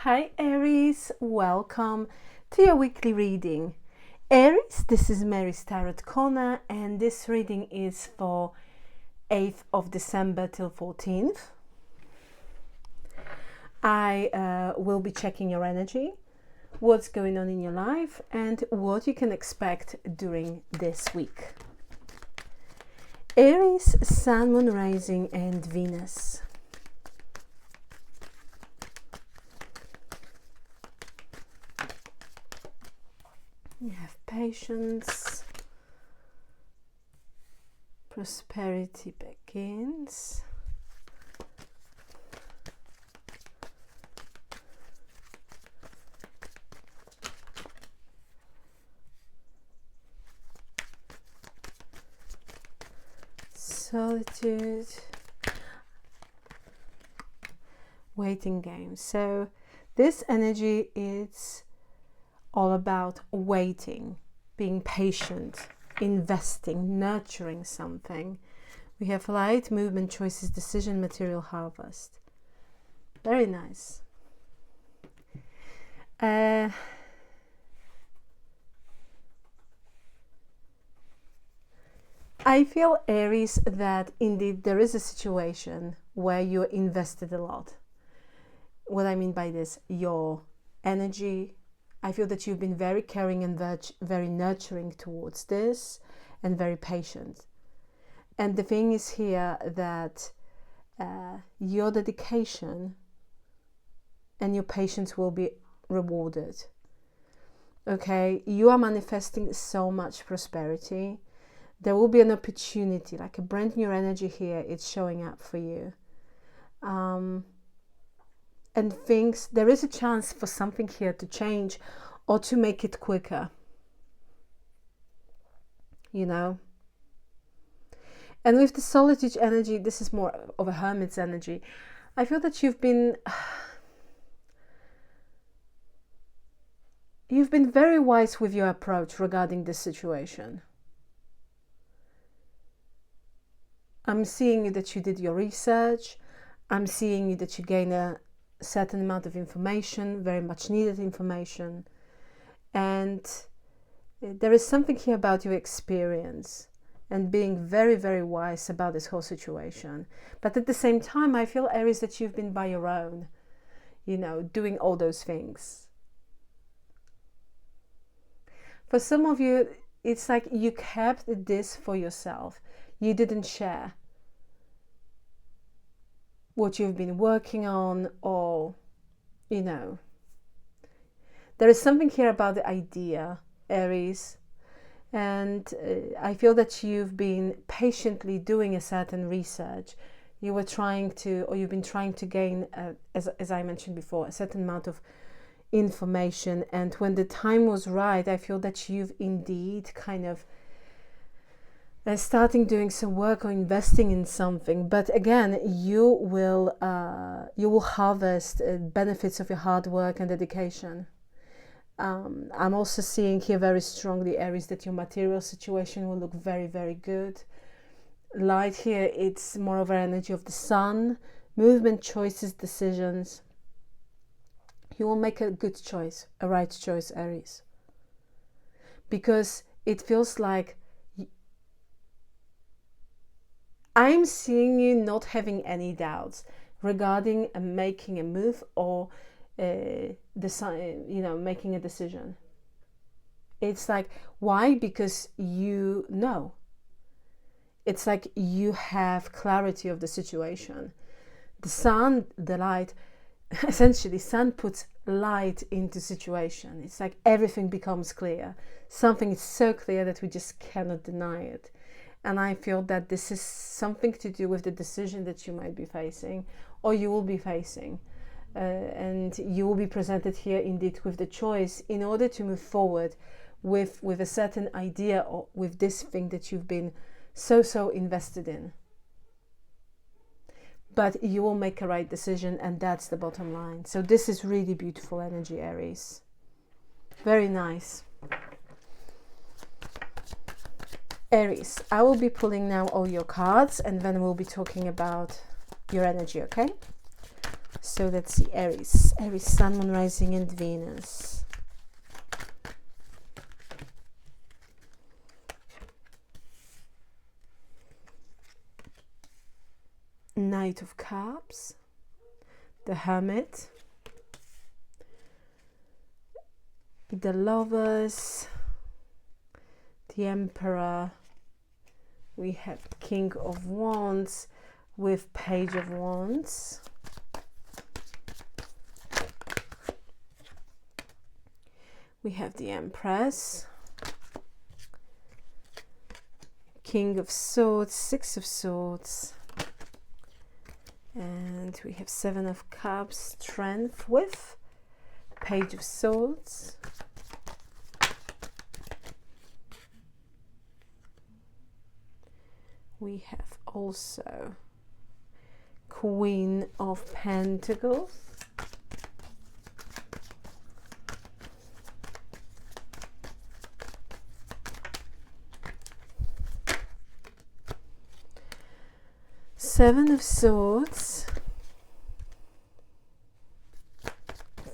Hi Aries, welcome to your weekly reading. Aries, this is Mary's Tarot Corner and this reading is for 8th of December till 14th. I will be checking your energy, what's going on in your life and what you can expect during this week. Aries, Sun, Moon, Rising and Venus. You have patience, prosperity begins, solitude, waiting game. So this energy is all about waiting, being patient, investing, nurturing something. We have light, movement, choices, decision, material, harvest. Very nice. I feel, Aries, that indeed there is a situation where you're invested a lot. What I mean by this, your energy, I feel that you've been very caring and very nurturing towards this and very patient. And the thing is here that your dedication and your patience will be rewarded. Okay, you are manifesting so much prosperity. There will be an opportunity, like a brand new energy here. It's showing up for you. And things, there is a chance for something here to change or to make it quicker, you know. And with the solitude energy, this is more of a hermit's energy. I feel that you've been very wise with your approach regarding this situation. I'm seeing that you did your research. I'm seeing that you gain a certain amount of information, very much needed information, and there is something here about your experience and being very, very wise about this whole situation. But at the same time, I feel, Aries, that you've been by your own, you know, doing all those things. For some of you, it's like you kept this for yourself. You didn't share what you've been working on, or, you know, there is something here about the idea, Aries, and I feel that you've been patiently doing a certain research. You were trying to, or you've been trying to gain, as I mentioned before, a certain amount of information, and when the time was right, I feel that you've indeed kind of starting doing some work or investing in something. But again, you will harvest benefits of your hard work and dedication. I'm also seeing here very strongly, Aries, that your material situation will look very, very good. Light here, it's more of an energy of the sun, movement, choices, decisions. You will make a good choice, a right choice, Aries, because it feels like I'm seeing you not having any doubts regarding making a move or making a decision. It's like, why? Because you know. It's like you have clarity of the situation. The sun, the light, essentially, sun puts light into situation. It's like everything becomes clear. Something is so clear that we just cannot deny it. And I feel that this is something to do with the decision that you might be facing or you will be facing. And you will be presented here indeed with the choice in order to move forward with a certain idea or with this thing that you've been so invested in. But you will make a right decision, and that's the bottom line. So this is really beautiful energy, Aries. Very nice. Aries, I will be pulling now all your cards and then we'll be talking about your energy, okay? So let's see, Aries. Aries, Sun, Moon, Rising, and Venus. Knight of Cups, the Hermit, the Lovers, the Emperor. We have King of Wands with Page of Wands. We have the Empress, King of Swords, Six of Swords, and we have Seven of Cups, Strength with Page of Swords. We have also Queen of Pentacles, Seven of Swords,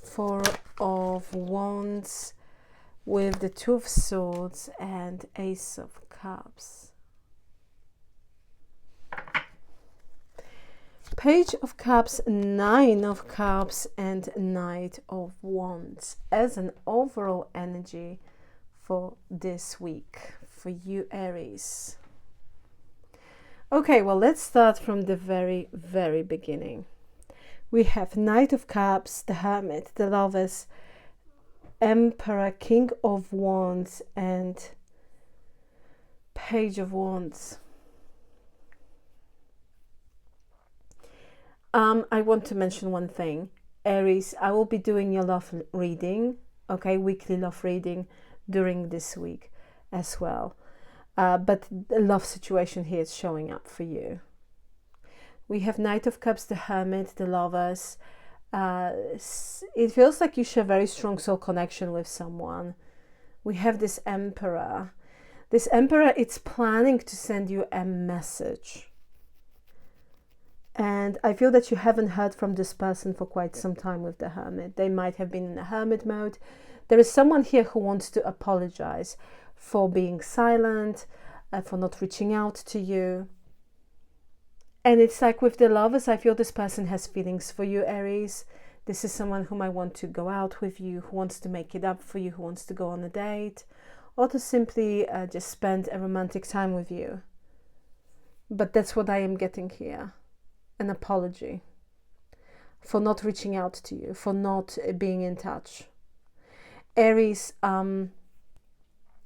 Four of Wands with the Two of Swords, and Ace of Cups. Page of Cups, Nine of Cups, and Knight of Wands as an overall energy for this week for you, Aries. Okay, well, let's start from the very, very beginning. We have Knight of Cups, the Hermit, the Lovers, Emperor, King of Wands, and Page of Wands. I want to mention one thing. Aries, I will be doing your love reading, okay, weekly love reading during this week as well. But the love situation here is showing up for you. We have Knight of Cups, the Hermit, the Lovers. It feels like you share very strong soul connection with someone. We have this Emperor. This Emperor, it's planning to send you a message. And I feel that you haven't heard from this person for quite some time with the Hermit. They might have been in a hermit mode. There is someone here who wants to apologize for being silent, for not reaching out to you. And it's like with the Lovers, I feel this person has feelings for you, Aries. This is someone who might want to go out with you, who wants to make it up for you, who wants to go on a date, or to simply just spend a romantic time with you. But that's what I am getting here. An apology for not reaching out to you, for not being in touch. Aries,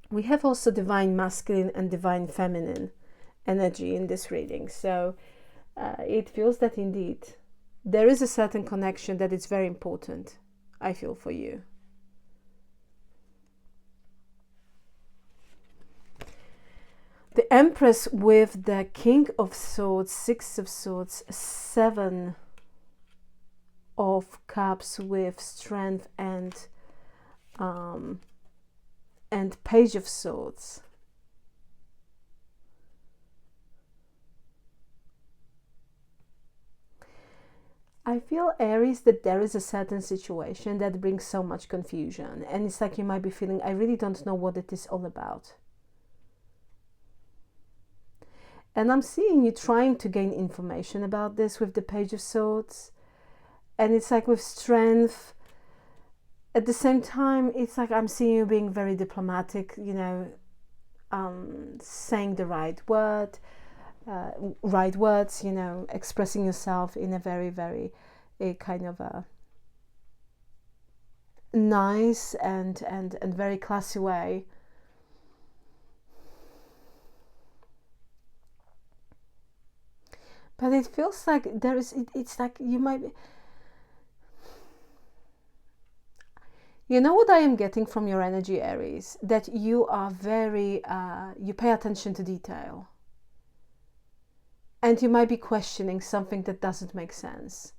we have also divine masculine and divine feminine energy in this reading. So it feels that indeed there is a certain connection that is very important, I feel, for you. The Empress with the King of Swords, Six of Swords, Seven of Cups with Strength and Page of Swords. I feel, Aries, that there is a certain situation that brings so much confusion, and it's like you might be feeling, I really don't know what it is all about. And I'm seeing you trying to gain information about this with the Page of Swords. And it's like with Strength. At the same time, it's like I'm seeing you being very diplomatic, you know, saying the right words, you know, expressing yourself in a very, very kind of a nice and very classy way. But it feels like there is, it's like you might be, you know what I am getting from your energy, Aries? That you are very, you pay attention to detail. And you might be questioning something that doesn't make sense.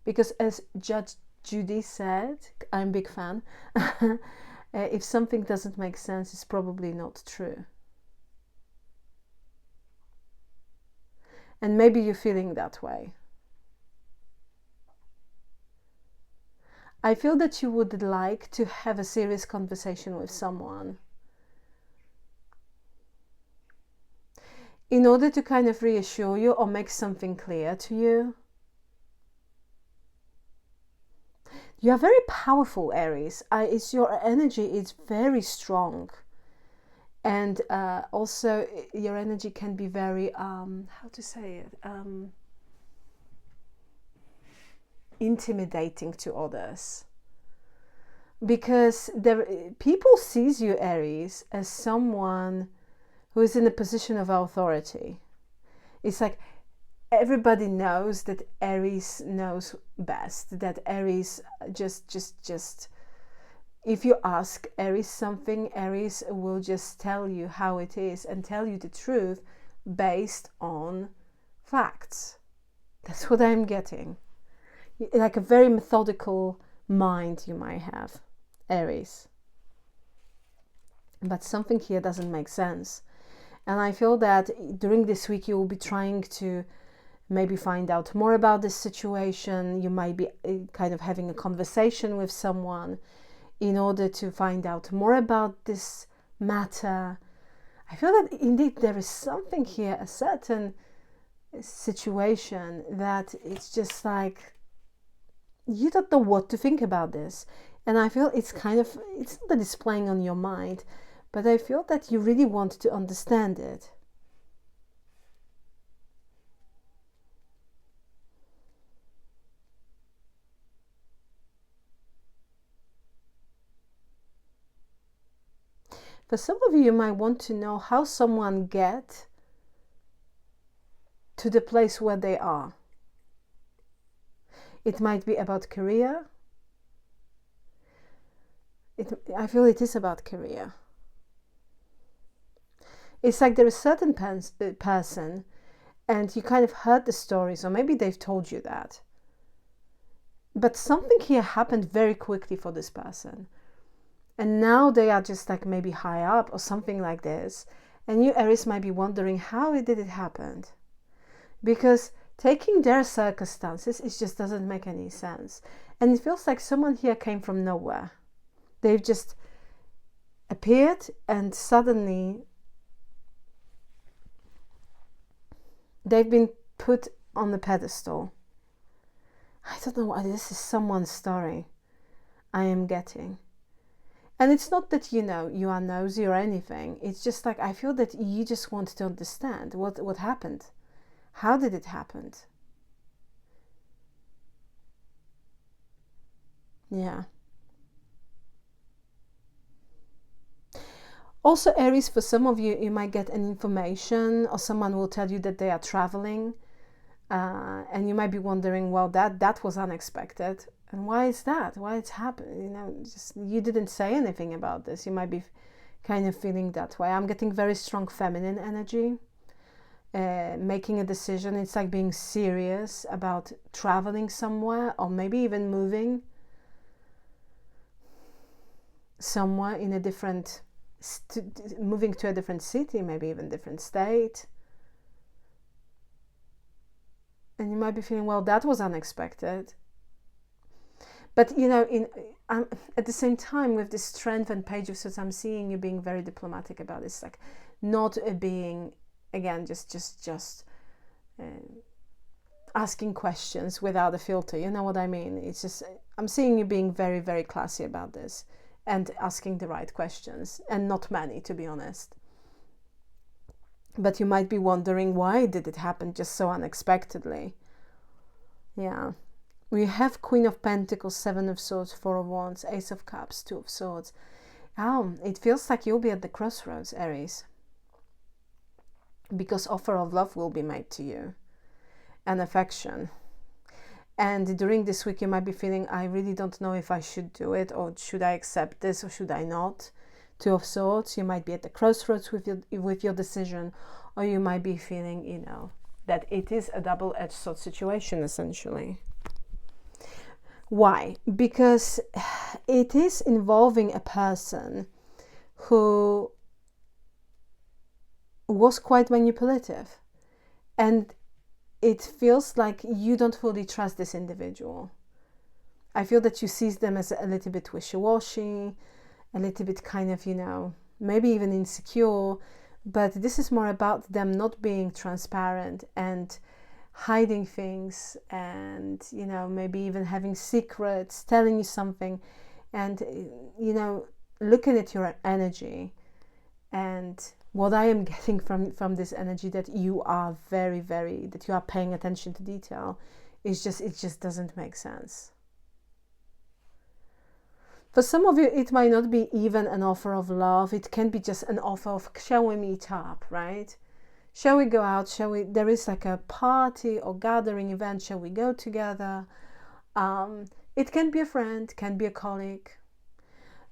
Because as Judge Judy said, I'm a big fan, if something doesn't make sense, it's probably not true. And maybe you're feeling that way. I feel that you would like to have a serious conversation with someone in order to kind of reassure you or make something clear to you. You are very powerful, Aries. It's your energy is very strong. And also your energy can be very, how to say it, intimidating to others. Because people sees you, Aries, as someone who is in a position of authority. It's like everybody knows that Aries knows best, that Aries just if you ask Aries something, Aries will just tell you how it is and tell you the truth based on facts. That's what I'm getting. Like a very methodical mind you might have, Aries. But something here doesn't make sense. And I feel that during this week you will be trying to maybe find out more about this situation. You might be kind of having a conversation with someone in order to find out more about this matter. I feel that indeed there is something here, a certain situation that it's just like you don't know what to think about this. And I feel it's kind of, it's not that it's playing on your mind, but I feel that you really want to understand it. For some of you, you might want to know how someone gets to the place where they are. It might be about career. I feel it is about career. It's like there is a certain person and you kind of heard the stories, or maybe they've told you that. But something here happened very quickly for this person. And now they are just like maybe high up or something like this. And you, Aries, might be wondering how did it happen? Because taking their circumstances, it just doesn't make any sense. And it feels like someone here came from nowhere. They've just appeared and suddenly they've been put on the pedestal. I don't know why this is someone's story I am getting. And it's not that, you know, you are nosy or anything. It's just like I feel that you just want to understand what happened. How did it happen? Yeah. Also, Aries, for some of you, you might get an information or someone will tell you that they are traveling. And you might be wondering, well, that was unexpected. And why is that? Why it's happened? You know, just you didn't say anything about this. You might be kind of feeling that way. I'm getting very strong feminine energy. Making a decision. It's like being serious about traveling somewhere or maybe even moving somewhere in a different, moving to a different city, maybe even different state. And you might be feeling, well, that was unexpected. But, you know, at the same time, with this Strength and Page of Swords, I'm seeing you being very diplomatic about this. Like, not being, again, just asking questions without a filter. You know what I mean? It's just, I'm seeing you being very, very classy about this and asking the right questions. And not many, to be honest. But you might be wondering, why did it happen just so unexpectedly? Yeah. We have Queen of Pentacles, Seven of Swords, Four of Wands, Ace of Cups, Two of Swords. It feels like you'll be at the crossroads, Aries. Because offer of love will be made to you. And affection. And during this week you might be feeling, I really don't know if I should do it, or should I accept this, or should I not? Two of Swords, you might be at the crossroads with your decision, or you might be feeling, you know, that it is a double-edged sword situation, essentially. Why? Because it is involving a person who was quite manipulative. And it feels like you don't fully trust this individual. I feel that you see them as a little bit wishy-washy, a little bit kind of, maybe even insecure, but this is more about them not being transparent and hiding things, and maybe even having secrets, telling you something, and looking at your energy. And what I am getting from this energy, that you are that you are paying attention to detail, is it just doesn't make sense. For some of you, it might not be even an offer of love. It can be just an offer of, shall we meet up, right? Shall we go out? There is like a party or gathering event. Shall we go together? It can be a friend, can be a colleague.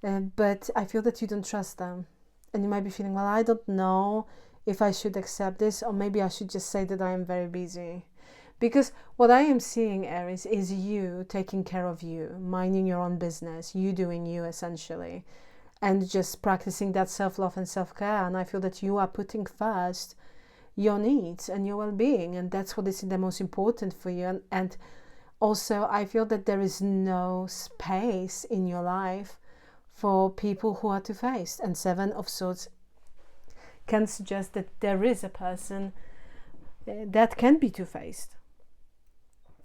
But I feel that you don't trust them. And you might be feeling, well, I don't know if I should accept this, or maybe I should just say that I am very busy. Because what I am seeing, Aries, is you taking care of you, minding your own business, you doing you essentially, and just practicing that self-love and self-care. And I feel that you are putting first your needs and your well-being, and that's what is the most important for you. And also I feel that there is no space in your life for people who are two-faced, and Seven of Swords can suggest that there is a person that can be two-faced.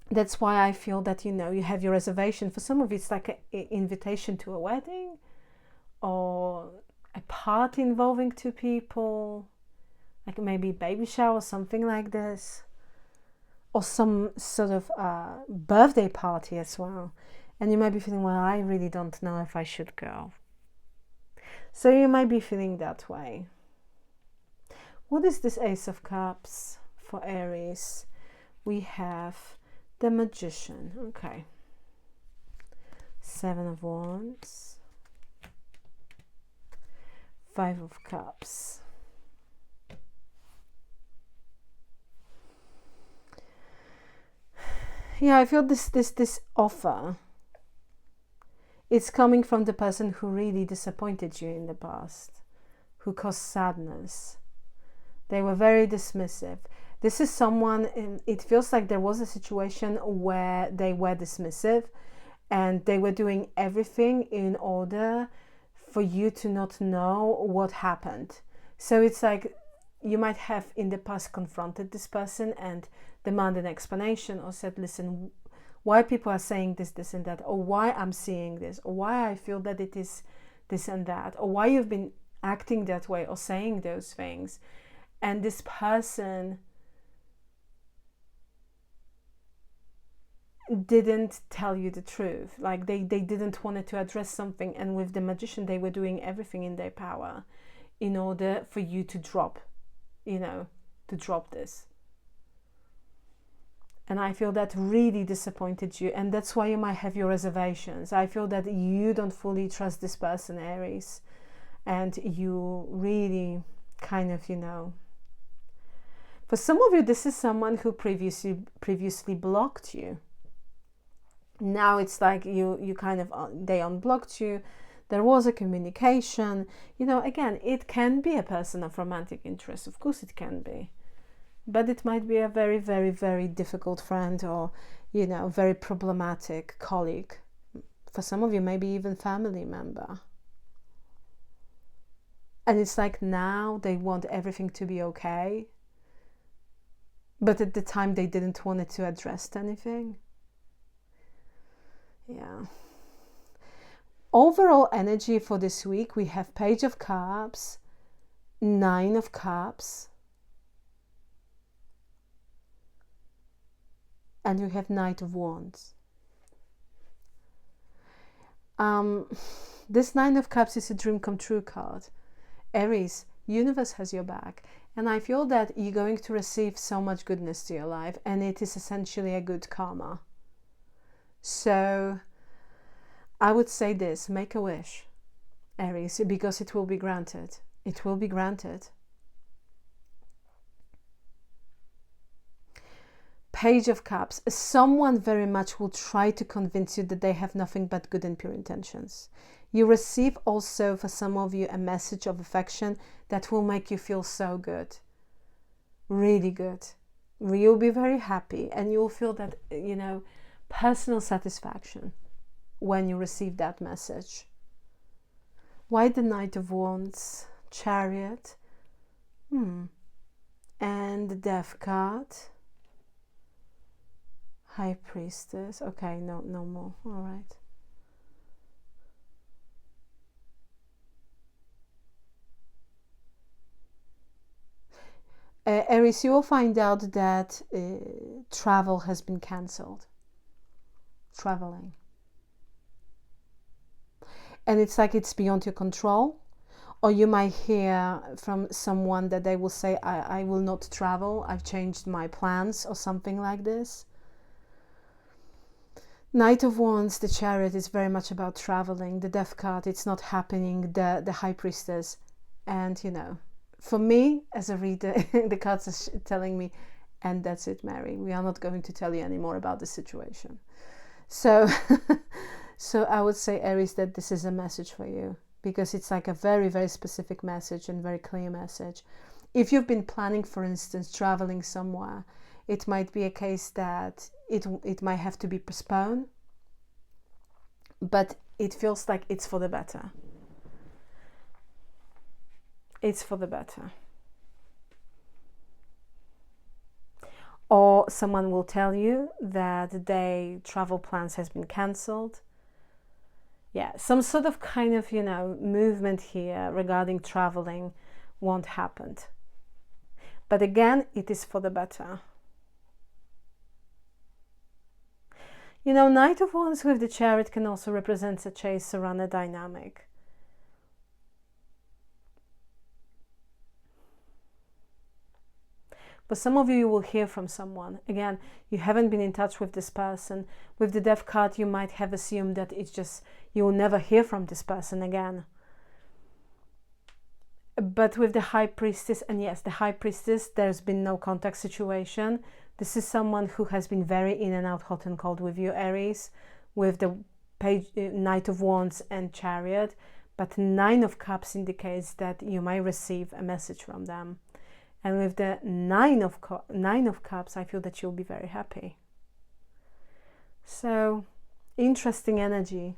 That's why I feel that you have your reservation. For some of you, it's like an invitation to a wedding or a party involving two people, like maybe baby shower, something like this, or some sort of birthday party as well. And you might be feeling, well, I really don't know if I should go. So you might be feeling that way. What is this Ace of Cups for Aries? We have the Magician. Okay. Seven of Wands. Five of Cups. Yeah, I feel this offer, it's coming from the person who really disappointed you in the past, who caused sadness. They were very dismissive. This is someone, it feels like there was a situation where they were dismissive and they were doing everything in order for you to not know what happened. So it's like you might have in the past confronted this person and demanded an explanation, or said, listen, why people are saying this and that, or why I'm seeing this, or why I feel that it is this and that, or why you've been acting that way or saying those things. And this person didn't tell you the truth. Like they didn't want to address something, and with the Magician they were doing everything in their power in order for you to drop this. And I feel that really disappointed you, and that's why you might have your reservations. I feel that you don't fully trust this person, Aries, and you really kind of, for some of you, this is someone who previously blocked you. Now it's like you kind of, they unblocked you. There was a communication. Again, it can be a person of romantic interest. Of course it can be. But it might be a very, very, very difficult friend, or, very problematic colleague. For some of you, maybe even family member. And it's like now they want everything to be okay. But at the time, they didn't want it to address anything. Yeah. Overall energy for this week, we have Page of Cups, Nine of Cups, and we have Knight of Wands. This Nine of Cups is a dream come true card. Aries, universe has your back. And I feel that you're going to receive so much goodness to your life, and it is essentially a good karma. So I would say this, make a wish, Aries, because it will be granted. It will be granted. Page of Cups. Someone very much will try to convince you that they have nothing but good and pure intentions. You receive also, for some of you, a message of affection that will make you feel so good. Really good. You'll be very happy, and you'll feel that, you know, personal satisfaction when you receive that message. Why the Knight of Wands, Chariot, and the Death card, High Priestess. Okay, no more. All right. Aries, you will find out that travel has been cancelled. Traveling. And it's like it's beyond your control. Or you might hear from someone that they will say, I will not travel, I've changed my plans, or something like this. Knight of Wands, the Chariot, is very much about traveling. The Death card, it's not happening. The High Priestess. And, you know, for me, as a reader, the cards are telling me, and that's it, Mary. We are not going to tell you any more about the situation. So, so I would say, Aries, that this is a message for you, because it's like a very, very specific message and very clear message. If you've been planning, for instance, traveling somewhere, it might be a case that it might have to be postponed, but it feels like it's for the better. It's for the better. Or someone will tell you that their travel plans has been cancelled. Yeah, some sort of kind of, you know, movement here regarding traveling won't happen. But again, it is for the better. You know, Knight of Wands with the Chariot can also represent a chase-runner dynamic. But some of you will hear from someone. Again, you haven't been in touch with this person. With the Death card, you might have assumed that it's just, you will never hear from this person again. But with the High Priestess, and yes, the High Priestess, there's been no contact situation. This is someone who has been very in and out, hot and cold with you, Aries, with the Knight of Wands and Chariot. But Nine of Cups indicates that you might receive a message from them. And with the Nine of Cups, I feel that you'll be very happy. So, interesting energy.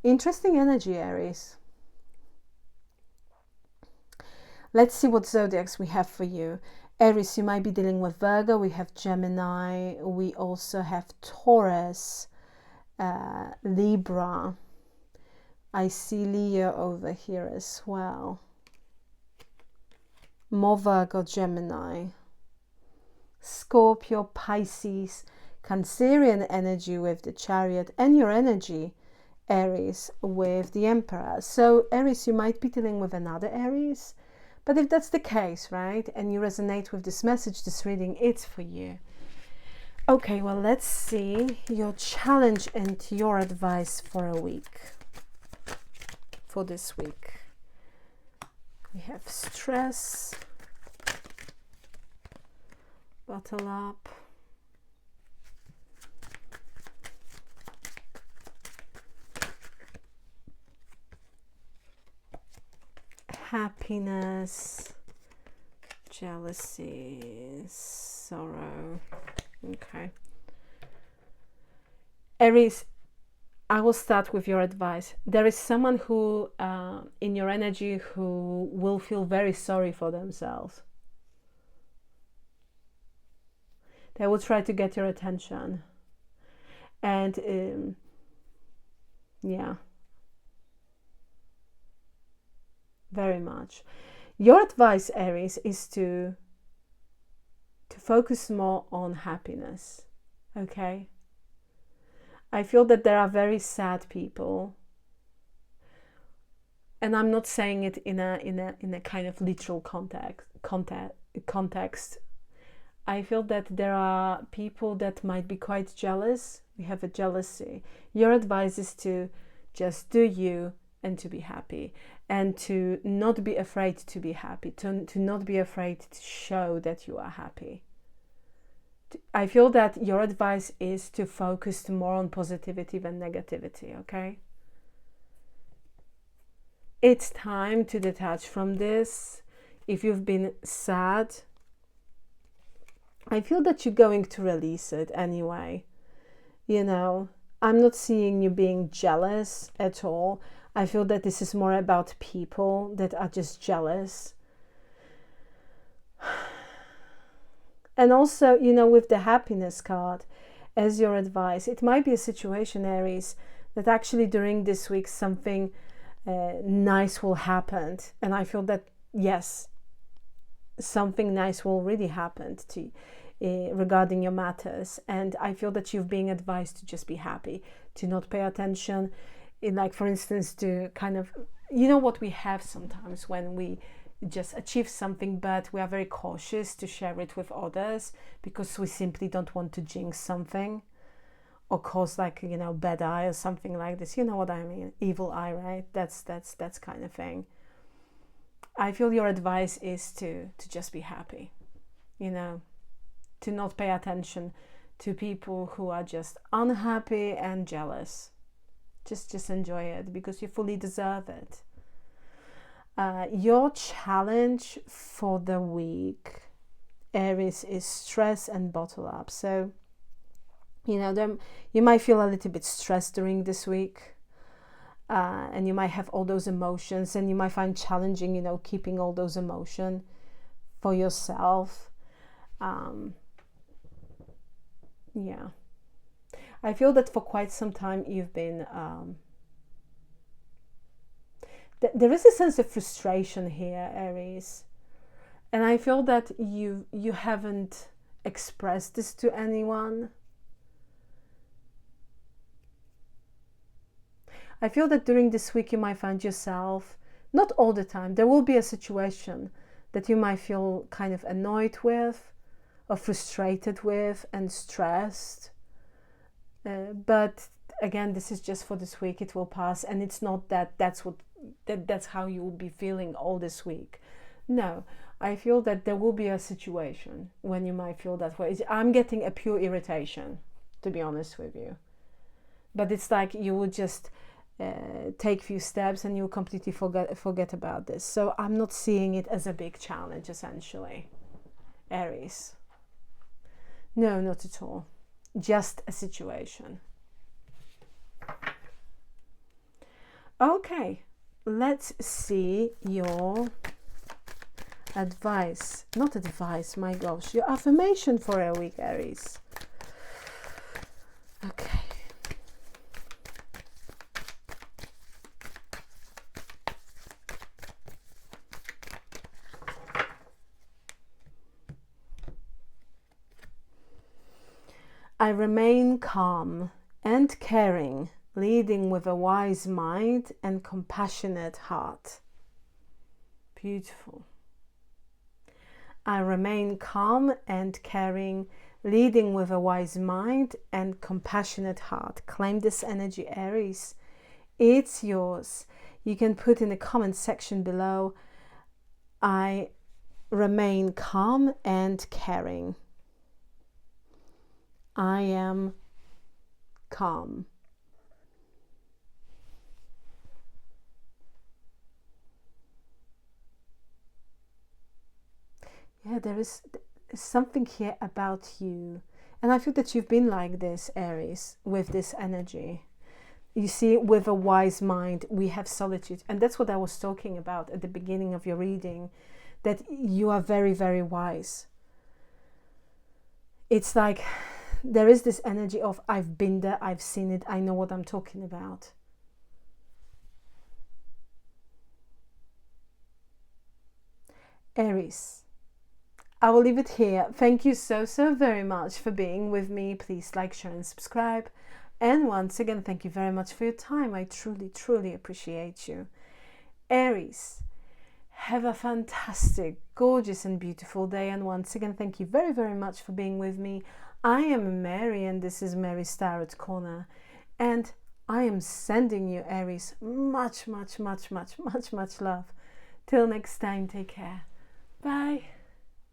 Interesting energy, Aries. Let's see what zodiacs we have for you. Aries, you might be dealing with Virgo. We have Gemini. We also have Taurus, Libra. I see Leo over here as well. More Virgo, Gemini, Scorpio, Pisces, Cancerian energy with the Chariot, and your energy, Aries, with the Emperor. So Aries, you might be dealing with another Aries, but if that's the case, right, and you resonate with this message, this reading, it's for you. Okay, well, let's see your challenge and your advice for a week, for this week. We have stress, bottle up, happiness, jealousy, sorrow. Okay. Aries, I will start with your advice. There is someone who, in your energy, who will feel very sorry for themselves. They will try to get your attention. And, yeah. Very much. Your advice, Aries, is to focus more on happiness. Okay? I feel that there are very sad people, and I'm not saying it in a kind of literal context. I feel that there are people that might be quite jealous. We have a jealousy. Your advice is to just do you and to be happy, and to not be afraid to be happy, to not be afraid to show that you are happy. I feel that your advice is to focus more on positivity than negativity, okay? It's time to detach from this. If you've been sad, I feel that you're going to release it anyway. You know, I'm not seeing you being jealous at all. I feel that this is more about people that are just jealous. And also, you know, with the happiness card as your advice, it might be a situation, Aries, that actually during this week something nice will happen. And I feel that, yes, something nice will really happen to regarding your matters. And I feel that you've been advised to just be happy, to not pay attention. Like, for instance, to kind of, you know what we have sometimes when we just achieve something, but we are very cautious to share it with others because we simply don't want to jinx something or cause, like, you know, bad eye or something like this. You know what I mean? Evil eye, right? That's kind of thing. I feel your advice is to just be happy, you know, to not pay attention to people who are just unhappy and jealous. Just enjoy it because you fully deserve it. Your challenge for the week, Aries, is stress and bottle up. So, you know, you might feel a little bit stressed during this week. And you might have all those emotions, and you might find challenging, you know, keeping all those emotions for yourself. Yeah. I feel that for quite some time you've been... there is a sense of frustration here, Aries. And I feel that you haven't expressed this to anyone. I feel that during this week you might find yourself, not all the time, there will be a situation that you might feel kind of annoyed with or frustrated with and stressed. But again, this is just for this week. It will pass, and it's not that that's how you will be feeling all this week. No, I feel that there will be a situation when you might feel that way. I'm getting a pure irritation, to be honest with you. But it's like you will just take a few steps and you'll completely forget about this. So I'm not seeing it as a big challenge, essentially, Aries. No, not at all. Just a situation. Okay, let's see your advice. Not advice, my gosh. Your affirmation for a week, Aries. Okay. I remain calm and caring, leading with a wise mind and compassionate heart. Beautiful. I remain calm and caring, leading with a wise mind and compassionate heart. Claim this energy, Aries. It's yours. You can put in the comment section below, I remain calm and caring. I am calm. Yeah, there is something here about you. And I feel that you've been like this, Aries, with this energy. You see, with a wise mind, we have solitude. And that's what I was talking about at the beginning of your reading, that you are very, very wise. It's like there is this energy of, I've been there, I've seen it, I know what I'm talking about. Aries, I will leave it here. Thank you so very much for being with me. Please like, share and subscribe. And once again, thank you very much for your time. I truly appreciate you. Aries, have a fantastic, gorgeous and beautiful day. And once again, thank you very much for being with me. I am Mary, and this is Mary's Tarot Corner. And I am sending you, Aries, much love. Till next time, take care. Bye.